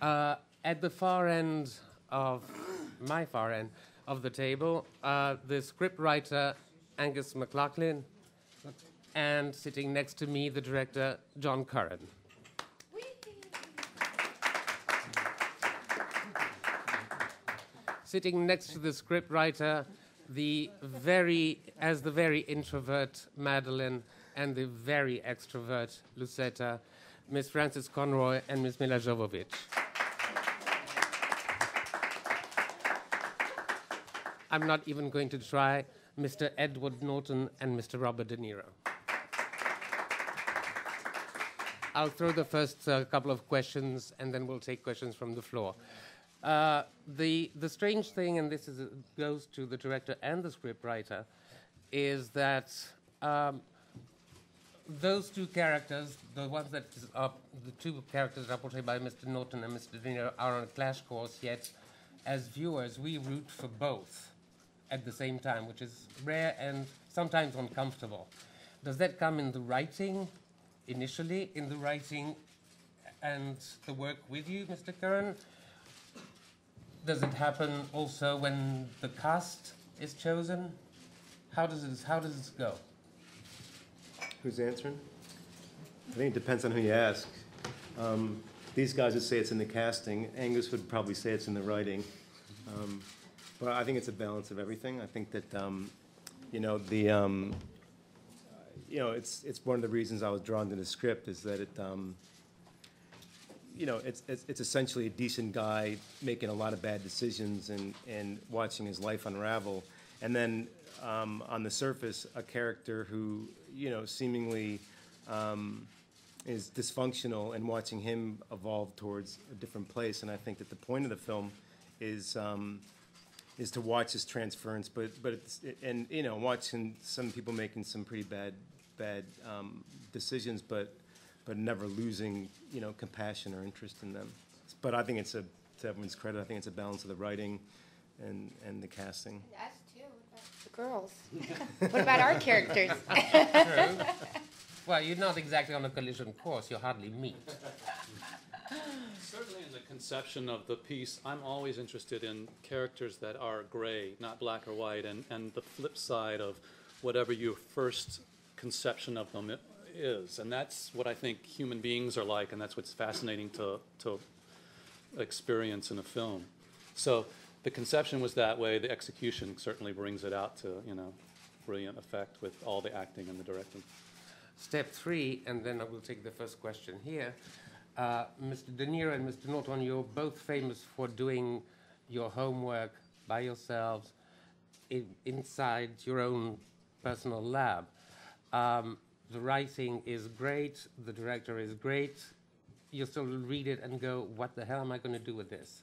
At the far end of my far end of the table, the scriptwriter Angus MacLachlan, and sitting next to me, the director John Curran. Sitting next to the scriptwriter, the very introvert Madeline and the very extrovert Lucetta, Miss Frances Conroy and Miss Mila Jovovich. I'm not even going to try Mr. Edward Norton and Mr. Robert De Niro. I'll throw the first couple of questions, and then we'll take questions from the floor. The strange thing, and this goes to the director and the scriptwriter, is that those two characters, the two characters that are portrayed by Mr. Norton and Mr. De Niro, are on a clash course, yet as viewers we root for both at the same time, which is rare and sometimes uncomfortable. Does that come in the writing, initially, in the writing and the work with you, Mr. Curran? Does it happen also when the cast is chosen? How does it go? Who's answering? I think it depends on who you ask. These guys would say it's in the casting. Angus would probably say it's in the writing. But I think it's a balance of everything. I think that it's one of the reasons I was drawn to the script is that it's essentially a decent guy making a lot of bad decisions and watching his life unravel, and then on the surface a character who seemingly is dysfunctional, and watching him evolve towards a different place. And I think that the point of the film is to watch his transference, but watching some people making some pretty bad decisions, but never losing compassion or interest in them. But I think to everyone's credit, I think it's a balance of the writing and the casting. And us too, the girls. What about our characters? True. Well, you're not exactly on a collision course. You hardly meet. Certainly in the conception of the piece, I'm always interested in characters that are gray, not black or white, and the flip side of whatever your first conception of them is. And that's what I think human beings are like, and that's what's fascinating to experience in a film. So the conception was that way. The execution certainly brings it out to, brilliant effect with all the acting and the directing. Step 3, and then I will take the first question here. Mr. De Niro and Mr. Norton, you're both famous for doing your homework by yourselves inside your own personal lab. The writing is great, the director is great. You still read it and go, what the hell am I going to do with this?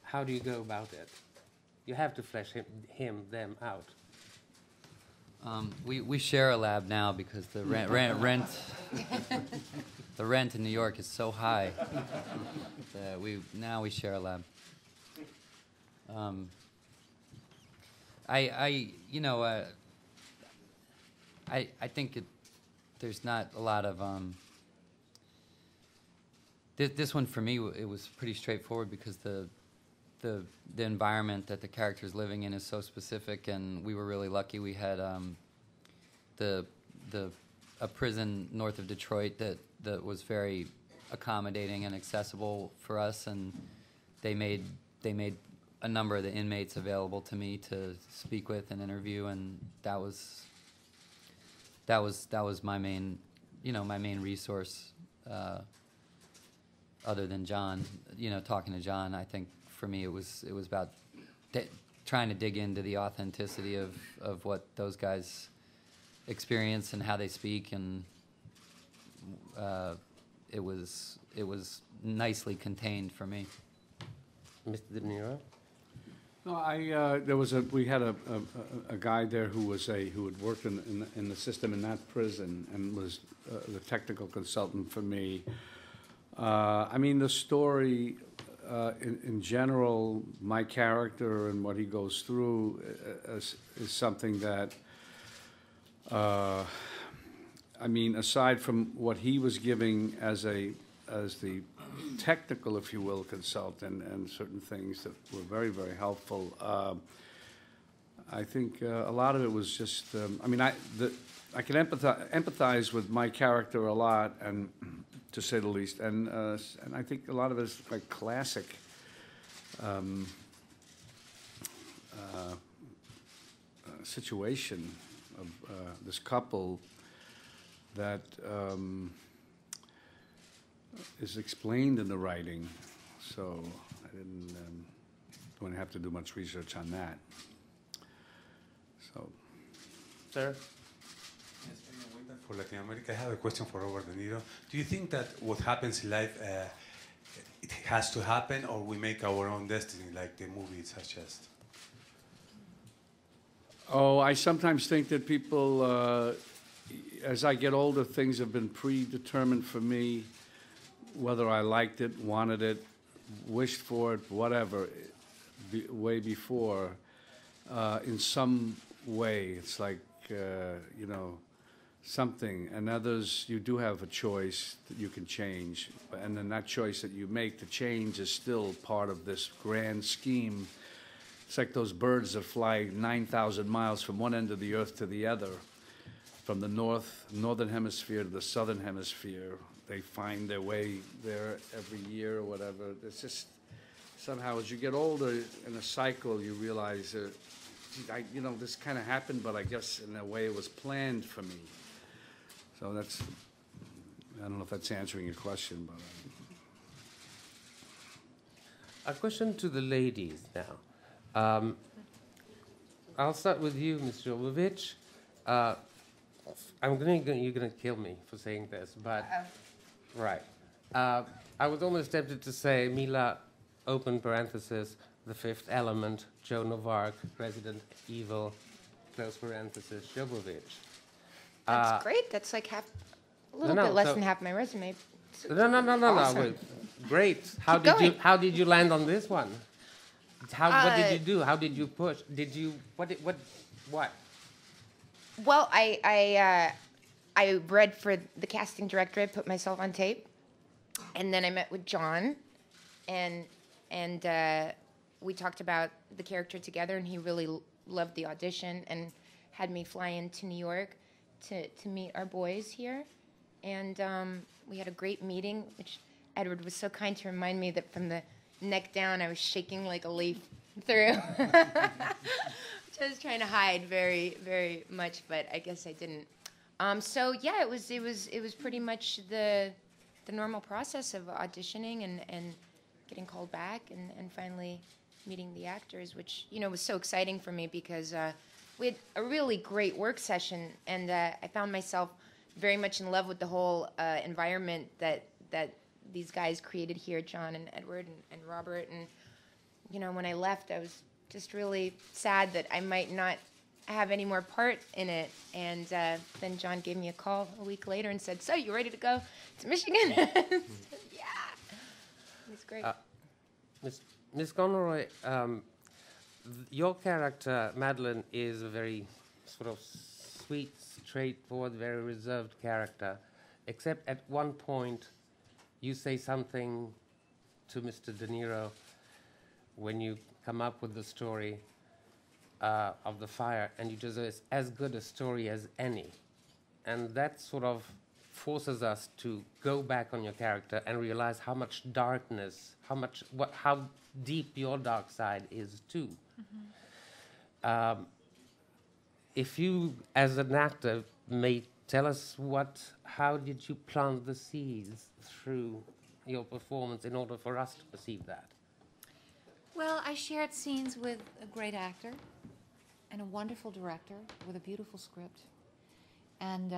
How do you go about it? You have to flesh them out. We share a lab now because the rent the rent in New York is so high that we share a lab. I think there's not a lot of this one for me. It was pretty straightforward because the environment that the character's living in is so specific, and we were really lucky. We had a prison north of Detroit that was very accommodating and accessible for us, and they made a number of the inmates available to me to speak with and interview, and that was my main resource, other than John. Talking to John, I think for me it was about trying to dig into the authenticity of what those guys experience and how they speak, and it was nicely contained for me. Mr. De Niro? No, we had a guy there who had worked in the system in that prison and was the technical consultant for me. The story in general, my character and what he goes through is something that, aside from what he was giving as the technical, if you will, consultant and certain things that were very, very helpful. I think a lot of it was just, I can empathize with my character a lot, and to say the least, and I think a lot of it is like classic situation of this couple that is explained in the writing, so I don't have to do much research on that. So, Sir? For Latin America, I have a question for Robert De Niro. Do you think that what happens in life, it has to happen, or we make our own destiny, like the movie suggests? oh, I sometimes think that people, as I get older, things have been predetermined for me, whether I liked it, wanted it, wished for it, whatever, way before, in some way. It's like, something, and others, you do have a choice that you can change, and then that choice that you make to change is still part of this grand scheme. It's like those birds that fly 9,000 miles from one end of the earth to the other, from the northern hemisphere to the southern hemisphere. They find their way there every year or whatever. It's just, somehow, as you get older in a cycle, you realize, this kind of happened, but I guess in a way it was planned for me. So that's, I don't know if that's answering your question, but. A question to the ladies now. I'll start with you, Ms. Jovovich. You're going to kill me for saying this, but right. I was almost tempted to say Mila, open parenthesis, The Fifth Element, Joan of Arc, Resident Evil, close parenthesis, Jovovich. That's great. That's like a little bit less than half my resume. No. Wait. Great. How did you land on this one? What did you do? How did you push? What? Well, I read for the casting director. I put myself on tape, and then I met with John, and we talked about the character together, and he really loved the audition and had me fly into New York to meet our boys here, and we had a great meeting, which Edward was so kind to remind me that from the neck down I was shaking like a leaf through, which I was trying to hide very, very much, but I guess I didn't. So yeah, it was pretty much the normal process of auditioning and getting called back and finally meeting the actors, which was so exciting for me because we had a really great work session, and I found myself very much in love with the whole environment that these guys created here, John and Edward and Robert. And when I left, I was just really sad that I might not have any more part in it. And then John gave me a call a week later and said, "So, you ready to go to Michigan?" I said, yeah, it was great. Ms. Conroy, your character, Madeline, is a very sort of sweet, straightforward, very reserved character, except at one point you say something to Mr. De Niro when you come up with the story of the fire, and you just it's as good a story as any. And that sort of forces us to go back on your character and realize how much darkness, how deep your dark side is too. Mm-hmm. If you, as an actor, may tell us how did you plant the seeds through your performance in order for us to perceive that? Well, I shared scenes with a great actor and a wonderful director with a beautiful script. And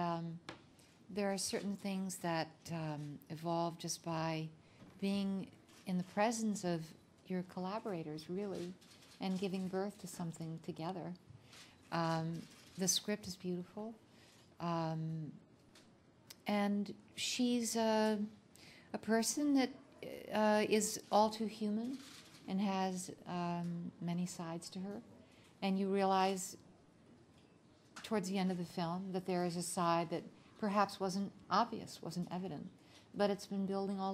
there are certain things that evolve just by being in the presence of your collaborators, really, and giving birth to something together. The script is beautiful. And she's a person that is all too human and has many sides to her. And you realize towards the end of the film that there is a side that perhaps wasn't obvious, wasn't evident, but it's been building all